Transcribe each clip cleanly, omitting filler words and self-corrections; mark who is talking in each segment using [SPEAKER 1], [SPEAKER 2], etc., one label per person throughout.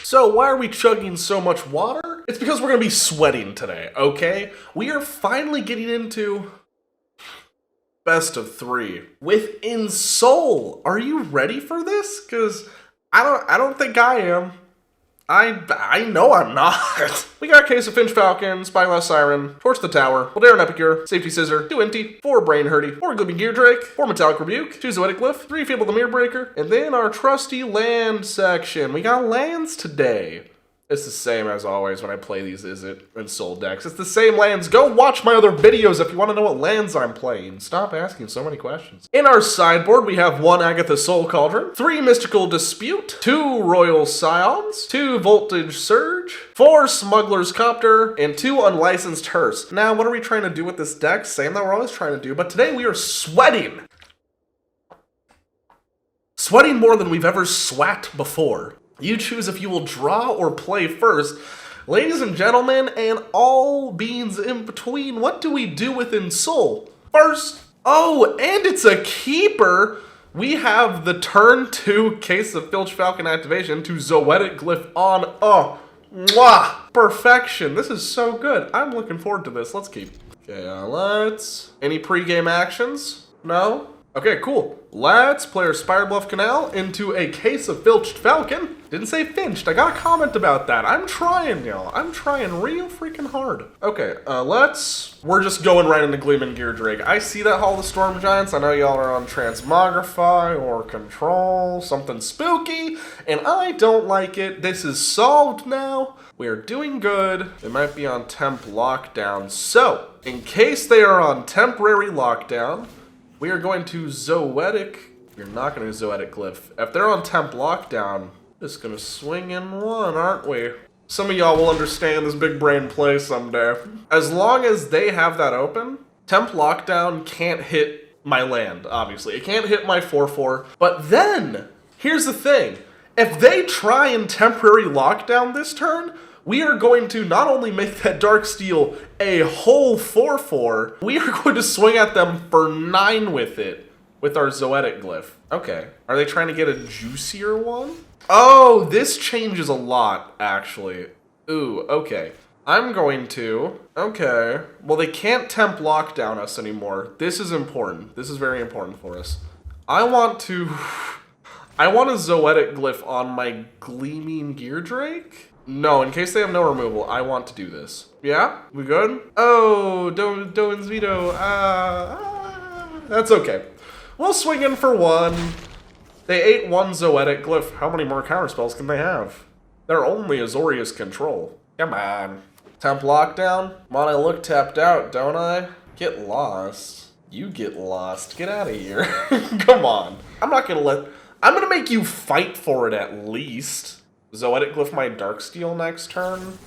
[SPEAKER 1] So why are we chugging so much water? It's because we're gonna be sweating today, okay? We are finally getting into best of 3 with Ensoul. Are you ready for this? Cause I don't think I am. I know I'm not. We got Case of Finch Falcon, Spyglass Siren, Torch the Tower, Voldaren Epicure, Safety Scissor, 2 Empty, 4 Brain Hurdy, 4 Glimming Gear Drake, 4 Metallic Rebuke, 2 Zoetic Glyph, 3 Fable the Mirror Breaker, and then our trusty land section. We got lands today. It's the same as always when I play these Izzet and Soul decks. It's the same lands. Go watch my other videos if you want to know what lands I'm playing. Stop asking so many questions. In our sideboard, we have 1 Agatha Soul Cauldron, 3 Mystical Dispute, 2 Royal Scions, 2 Voltage Surge, 4 Smuggler's Copter, and 2 Unlicensed Hearse. Now, what are we trying to do with this deck? Same that we're always trying to do, but today we are sweating. Sweating more than we've ever swat before. You choose if you will draw or play first. Ladies and gentlemen, and all beings in between, what do we do with Ensoul? First, oh, and it's a keeper! We have the turn 2 Case of Finch Falcon activation to Zoetic Glyph on. Oh, mwah! Perfection. This is so good. I'm looking forward to this. Let's keep. Okay, let's... Any pregame actions? No? Okay, cool. Let's play our Spire Bluff Canal into a Case of Filched Falcon. Didn't say Finched. I got a comment about that. I'm trying, y'all. I'm trying real freaking hard. Okay, we're just going right into Gleaming Gear Drake. I see that Hall of the Storm Giants. I know y'all are on Transmogrify or Control, something spooky, and I don't like it. This is solved now. We are doing good. They might be on temp lockdown. So, in case they are on temporary lockdown, we are going to Zoetic. We're not going to Zoetic Glyph. If they're on temp lockdown, just going to swing in 1, aren't we? Some of y'all will understand this big brain play someday. As long as they have that open, temp lockdown can't hit my land, obviously. It can't hit my 4/4. But then, here's the thing. If they try and temporary lockdown this turn, we are going to not only make that Darksteel a whole 4/4, we are going to swing at them for 9 with it, with our Zoetic Glyph. Okay. Are they trying to get a juicier one? Oh, this changes a lot, actually. Ooh, okay. I'm going to... Okay. Well, they can't temp lockdown us anymore. This is important. This is very important for us. I want a Zoetic Glyph on my Gleaming Gear Drake? No, in case they have no removal, I want to do this. Yeah? We good? Oh, Doan's Veto. That's okay. We'll swing in for 1. They ate 1 Zoetic Glyph. How many more counterspells can they have? They're only Azorius control. Come on. Temp lockdown? Come on, I look tapped out, don't I? Get lost. You get lost. Get out of here. Come on. I'm gonna make you fight for it at least. Zoetic Glyph my Darksteel next turn.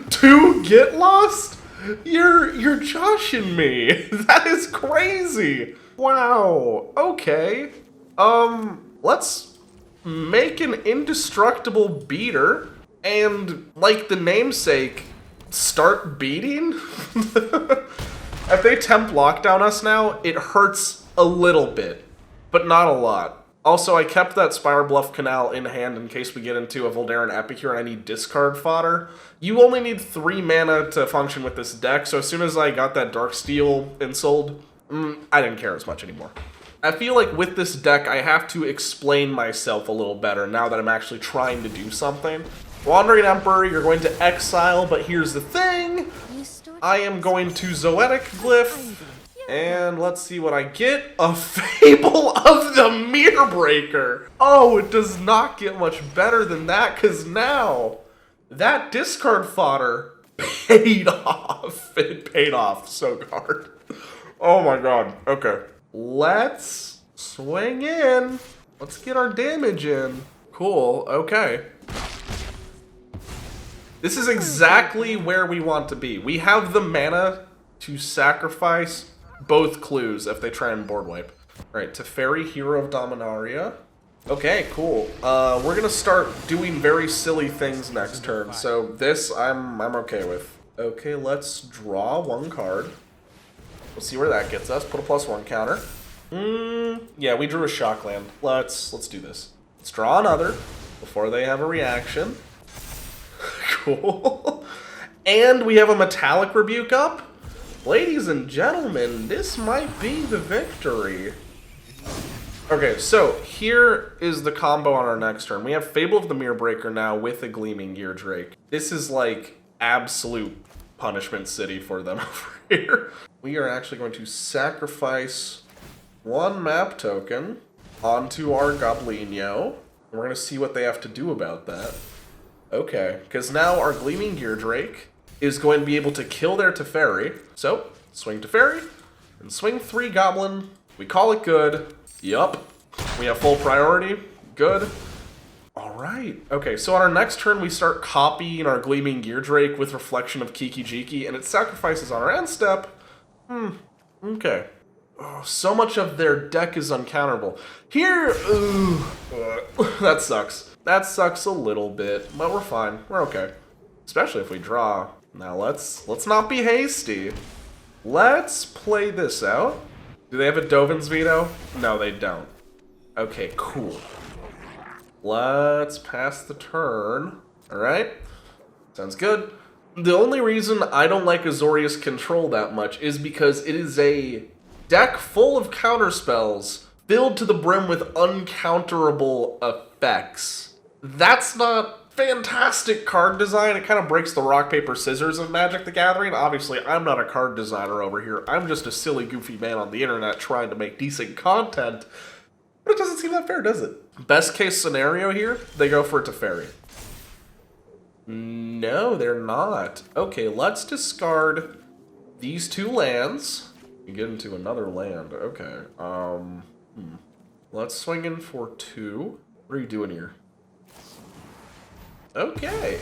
[SPEAKER 1] 2 get lost? You're joshing me. That is crazy. Wow. Okay. Let's make an indestructible beater and, like the namesake, start beating? If they temp lockdown us now, it hurts a little bit, but not a lot. Also, I kept that Spire Bluff Canal in hand in case we get into a Voldaren Epicure and I need discard fodder. You only need 3 mana to function with this deck, so as soon as I got that Darksteel Ensouled, I didn't care as much anymore. I feel like with this deck, I have to explain myself a little better now that I'm actually trying to do something. Wandering Emperor, you're going to exile, but here's the thing. I am going to Zoetic Glyph. And let's see what I get. A Fable of the Mirror Breaker. Oh, it does not get much better than that, because now that discard fodder paid off. It paid off so hard. Oh my god. Okay. Let's swing in. Let's get our damage in. Cool. Okay. This is exactly where we want to be. We have the mana to sacrifice both clues if they try and board wipe. Alright, Teferi, Hero of Dominaria. Okay, cool. We're gonna start doing very silly things next turn, so this I'm okay with. Okay, let's draw 1 card. We'll see where that gets us. Put a +1 counter. Yeah, we drew a shock land. Let's do this. Let's draw another. before they have a reaction. Cool. And we have a Metallic Rebuke up. Ladies and gentlemen, this might be the victory. Okay, so here is the combo on our next turn. We have Fable of the Mirror Breaker now with a Gleaming Gear Drake. This is like absolute punishment city for them over here. We are actually going to sacrifice one map token onto our Goblino. We're going to see what they have to do about that. Okay, because now our Gleaming Gear Drake is going to be able to kill their Teferi. So, swing Teferi, and swing 3 Goblin. We call it good. Yup. We have full priority. Good. Alright. Okay, so on our next turn, we start copying our Gleaming Gear Drake with Reflection of Kiki Jiki, and it sacrifices on our end step. Okay. Oh, so much of their deck is uncounterable. Here, that sucks. That sucks a little bit, but we're fine. We're okay. Especially if we draw. Now let's not be hasty. Let's play this out. Do they have a Dovin's Veto? No, they don't. Okay, cool. Let's pass the turn. Alright. Sounds good. The only reason I don't like Azorius Control that much is because it is a deck full of counterspells filled to the brim with uncounterable effects. That's not fantastic card design. It kind of breaks the rock, paper, scissors of Magic the Gathering. Obviously, I'm not a card designer over here. I'm just a silly, goofy man on the internet trying to make decent content. But it doesn't seem that fair, does it? Best case scenario here, they go for a Teferi. No, they're not. Okay, let's discard these 2 lands and get into another land. Okay. Let's swing in for 2. What are you doing here? Okay.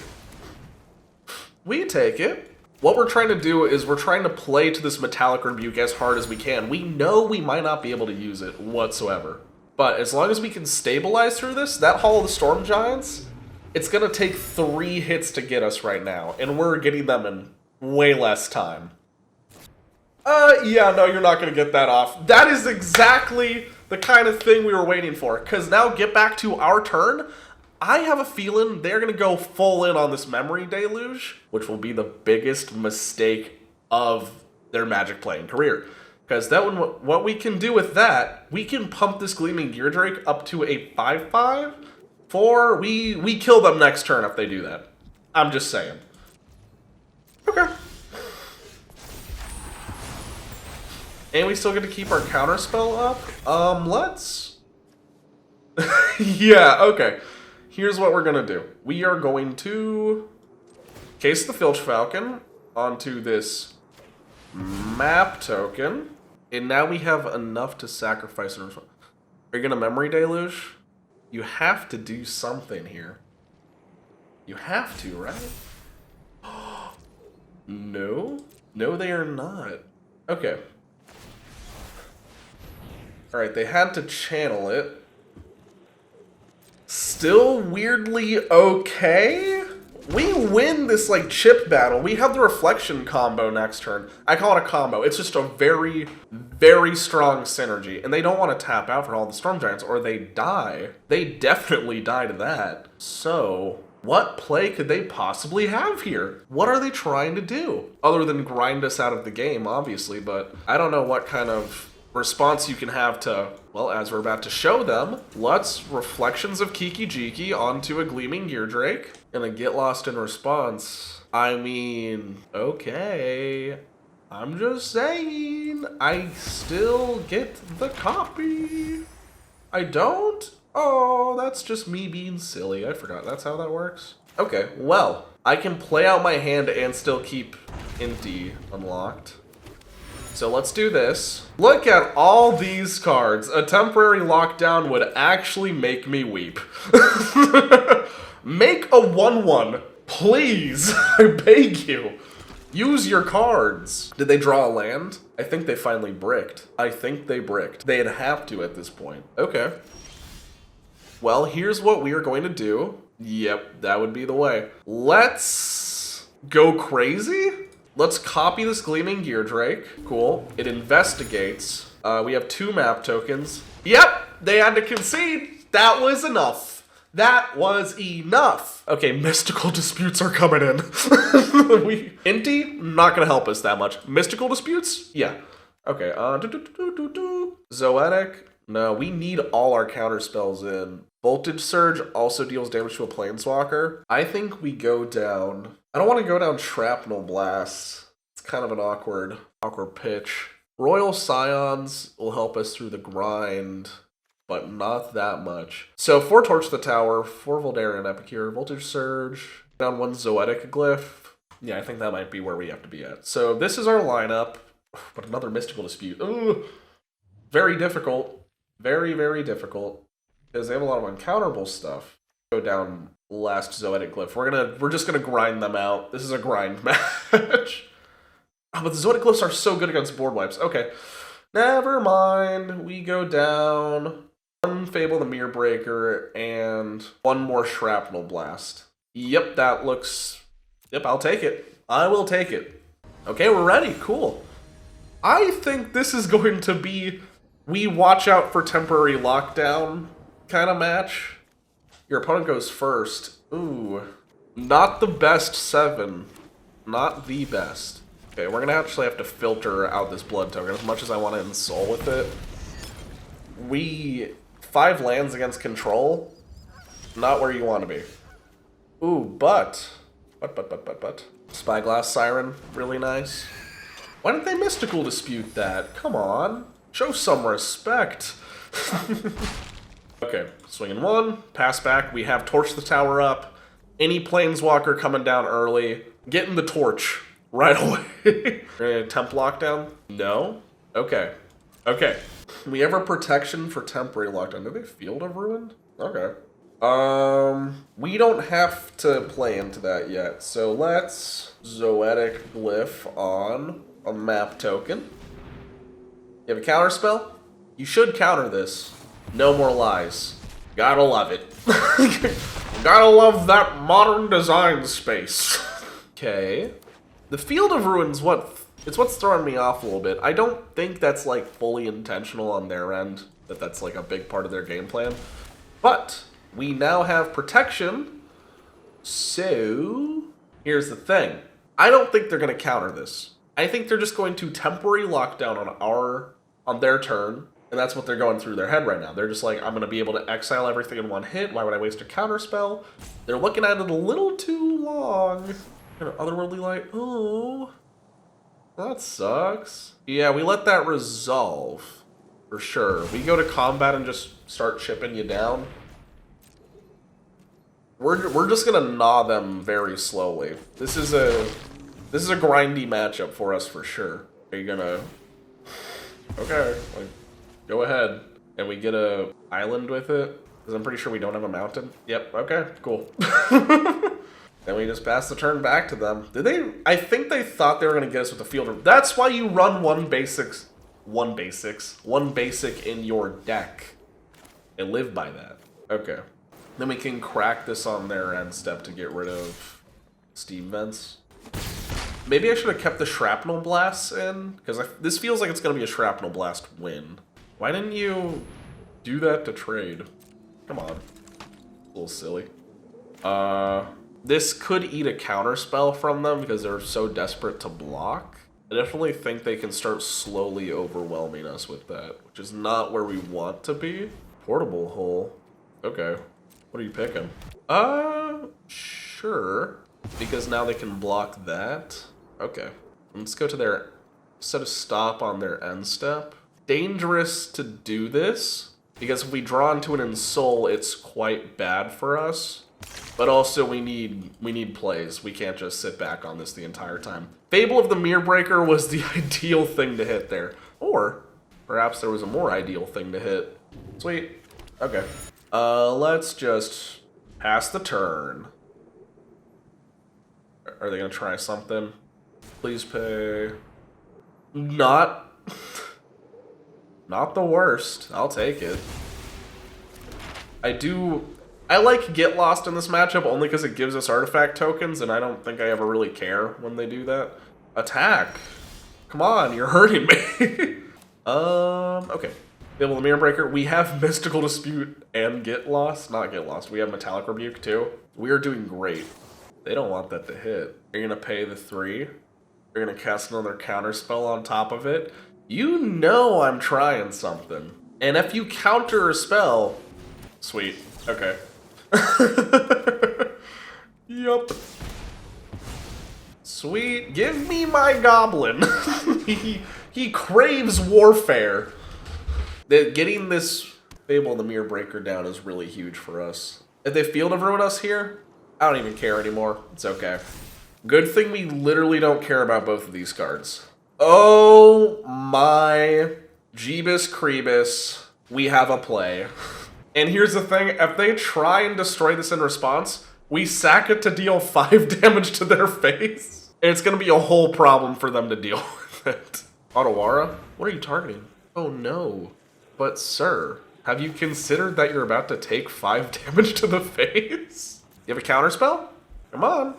[SPEAKER 1] We take it. What we're trying to do is we're trying to play to this Metallic Rebuke as hard as we can. We know we might not be able to use it whatsoever. But as long as we can stabilize through this, that Hall of the Storm Giants, it's going to take 3 hits to get us right now. And we're getting them in way less time. Yeah, no, you're not going to get that off. That is exactly the kind of thing we were waiting for. Because now get back to our turn. I have a feeling they're going to go full in on this Memory Deluge, which will be the biggest mistake of their Magic playing career. Because that one, what we can do with that, we can pump this Gleaming Gear Drake up to a 5/5 for we kill them next turn if they do that. I'm just saying. Okay. And we still get to keep our counterspell up. Let's... yeah, okay. Here's what we're gonna do. We are going to case the Filch Falcon onto this map token. And now we have enough to sacrifice. Are you gonna Memory Deluge? You have to do something here. You have to, right? No? No, they are not. Okay. Alright, they had to channel it. Still weirdly okay? We win this, like, chip battle. We have the Reflection combo next turn. I call it a combo. It's just a very, very strong synergy. And they don't want to tap out for all the Storm Giants, or they die. They definitely die to that. So, what play could they possibly have here? What are they trying to do? Other than grind us out of the game, obviously, but I don't know what kind of response you can have to, well, as we're about to show them, let's Reflections of Kiki Jiki onto a Gleaming Gear Drake and a Get Lost in Response. I mean, okay. I'm just saying, I still get the copy. I don't? Oh, that's just me being silly. I forgot that's how that works. Okay, well, I can play out my hand and still keep Empty unlocked. So let's do this. Look at all these cards. A temporary lockdown would actually make me weep. Make a 1/1, please. I beg you. Use your cards. Did they draw a land? I think they finally bricked. I think they bricked. They'd have to at this point. Okay. Well, here's what we are going to do. Yep, that would be the way. Let's go crazy. Let's copy this Gleaming Gear Drake. Cool. It investigates. We have 2 map tokens. Yep, they had to concede. That was enough. That was enough. Okay, mystical disputes are coming in. Inti, not gonna help us that much. Mystical disputes? Yeah. Okay, Zoetic. No, we need all our counter spells in. Voltage Surge also deals damage to a Planeswalker. I think we go down... I don't want to go down Shrapnel Blast. It's kind of an awkward pitch. Royal Scions will help us through the grind, but not that much. So 4 Torch the Tower, 4 Voldarian Epicure, Voltage Surge, down 1 Zoetic Glyph. Yeah, I think that might be where we have to be at. So this is our lineup, but another Mystical Dispute. Ooh, very difficult. Very, very difficult. Because they have a lot of uncounterable stuff. Go down last Zoetic Glyph. We're just gonna grind them out. This is a grind match. Oh, but the Zoetic Glyphs are so good against board wipes. Okay. Never mind. We go down 1 Fable the Mirror Breaker and 1 more Shrapnel Blast. Yep, that looks... Yep, I'll take it. I will take it. Okay, we're ready. Cool. I think this is going to be... We watch out for temporary lockdown kind of match. Your opponent goes first. Ooh. Not the best 7. Not the best. Okay, we're gonna actually have to filter out this blood token as much as I want to Ensoul with it. 5 lands against control. Not where you want to be. Ooh, but. Spyglass Siren, really nice. Why didn't they Mystical Dispute that? Come on. Show some respect. Okay, swinging 1, pass back. We have Torch the Tower up. Any Planeswalker coming down early. Getting the Torch right away. Temp lockdown? No? Okay. Okay. We have a protection for temporary lockdown. Do they Field of Ruin? Okay. We don't have to play into that yet. So let's Zoetic Glyph on a map token. You have a counter spell? You should counter this. No more lies. Gotta love it. Gotta love that modern design space. Okay. The Field of Ruin's what's throwing me off a little bit. I don't think that's like fully intentional on their end, that's like a big part of their game plan. But we now have protection. So here's the thing. I don't think they're gonna counter this. I think they're just going to temporary lockdown on their turn, and that's what they're going through their head right now. They're just like, I'm gonna be able to exile everything in 1 hit. Why would I waste a counter spell? They're looking at it a little too long. Otherworldly Light, oh, that sucks. Yeah, we let that resolve, for sure. We go to combat and just start chipping you down. We're just gonna gnaw them very slowly. This is a grindy matchup for us for sure. Are you gonna... Okay, like, go ahead. And we get a island with it? Because I'm pretty sure we don't have a mountain. Yep, okay, cool. Then we just pass the turn back to them. Did they? I think they thought they were going to get us with the field. That's why you run one basic in your deck. And live by that. Okay. Then we can crack this on their end step to get rid of Steam Vents. Maybe I should have kept the Shrapnel Blasts in, because this feels like it's going to be a Shrapnel Blast win. Why didn't you do that to trade? Come on. A little silly. This could eat a counter spell from them because they're so desperate to block. I definitely think they can start slowly overwhelming us with that, which is not where we want to be. Portable Hole. Okay. What are you picking? Sure. Because now they can block that. Okay. Let's go to their... set a stop on their end step. Dangerous to do this, because if we draw into an Ensoul, it's quite bad for us. But also we need plays. We can't just sit back on this the entire time. Fable of the Mirror Breaker was the ideal thing to hit there. Or perhaps there was a more ideal thing to hit. Sweet. Okay. Let's just pass the turn. Are they gonna try something? Please pay. Not the worst. I'll take it. I like Get Lost in this matchup only because it gives us artifact tokens, and I don't think I ever really care when they do that. Attack. Come on, you're hurting me. Okay. Fable the Mirror Breaker. We have Mystical Dispute and Get Lost. Not Get Lost. We have Metallic Rebuke too. We are doing great. They don't want that to hit. You're gonna pay the 3. You're gonna cast another counter spell on top of it. You know I'm trying something. And if you counter a spell, sweet. Okay. Yup. Sweet. Give me my goblin. he craves warfare. Getting this Fable the Mirror Breaker down is really huge for us. If they Field of Ruin us here, I don't even care anymore. It's okay. Good thing we literally don't care about both of these cards. Oh my Jeebus Creebus. We have a play. And here's the thing, if they try and destroy this in response, we sack it to deal 5 damage to their face. And it's gonna be a whole problem for them to deal with it. Otawara? What are you targeting? Oh no. But sir, have you considered that you're about to take 5 damage to the face? You have a counterspell? Come on.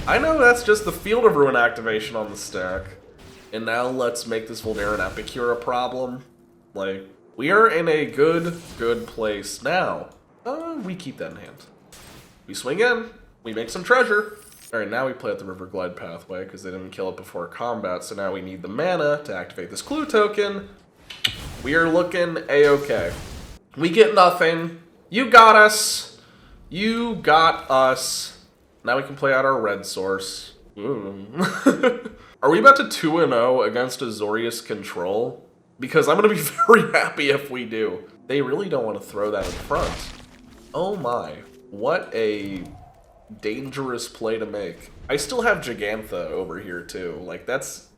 [SPEAKER 1] I know that's just the Field of Ruin activation on the stack. And now let's make this Voldaran Epicure a problem. Like, we are in a good place now. We keep that in hand. We swing in, we make some treasure. Alright, now we play at the River Glide pathway because they didn't kill it before combat, so now we need the mana to activate this clue token. We are looking a-okay. We get nothing. You got us. You got us. Now we can play out our red source. Are we about to 2-0 against Azorius Control? Because I'm going to be very happy if we do. They really don't want to throw that in front. Oh my. What a dangerous play to make. I still have Gigantha over here too. Like, that's...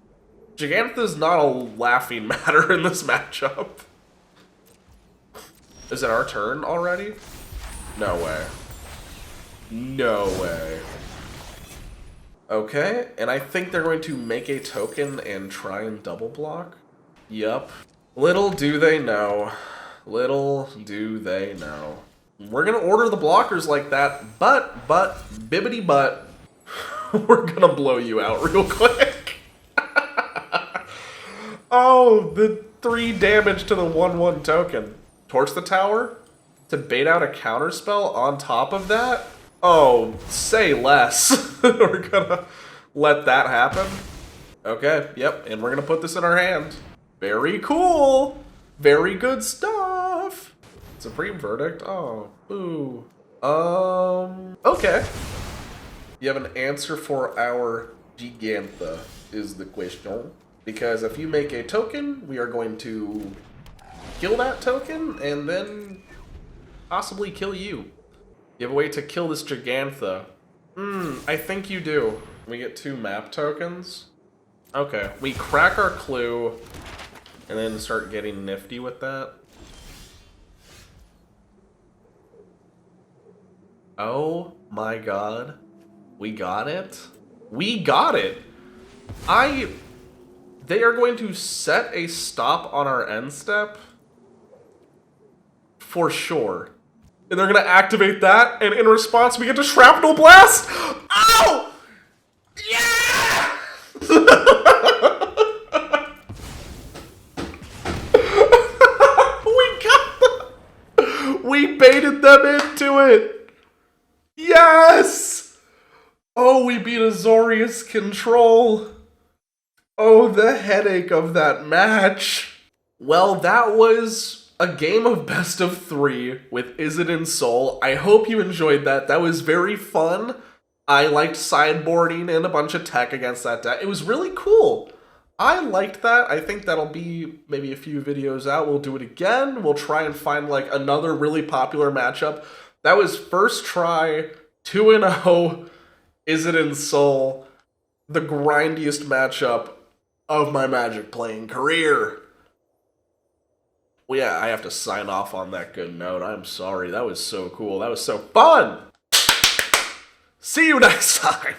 [SPEAKER 1] Gigantha's not a laughing matter in this matchup. Is it our turn already? No way. No way. Okay, and I think they're going to make a token and try and double block. Yup. Little do they know. Little do they know. We're gonna order the blockers like that, but, bibbity but, we're gonna blow you out real quick. Oh, the 3 damage to the 1/1 token. Torch the tower to bait out a counterspell on top of that? Oh, say less. We're gonna let that happen. Okay, yep, and we're gonna put this in our hand. Very cool. Very good stuff. Supreme Verdict? Oh, ooh. Okay. You have an answer for our Gigantha, is the question. Because if you make a token, we are going to kill that token, and then possibly kill you. You have a way to kill this Gigantha. I think you do. We get 2 map tokens. Okay, we crack our clue, and then start getting nifty with that. Oh my god. We got it? We got it! They are going to set a stop on our end step? For sure. And they're gonna activate that, and in response we get to Shrapnel Blast! Ow! Yeah! We got them! We baited them into it! Yes! Oh, we beat Azorius Control. Oh, the headache of that match. Well, that was a game of best of 3 with Izzet and Ensoul. I hope you enjoyed that. That was very fun. I liked sideboarding and a bunch of tech against that deck. It was really cool. I liked that. I think that'll be maybe a few videos out. We'll do it again. We'll try and find like another really popular matchup. That was first try, 2-0, Izzet and Ensoul, the grindiest matchup of my Magic playing career. Well, yeah, I have to sign off on that good note. I'm sorry. That was so cool. That was so fun. See you next time.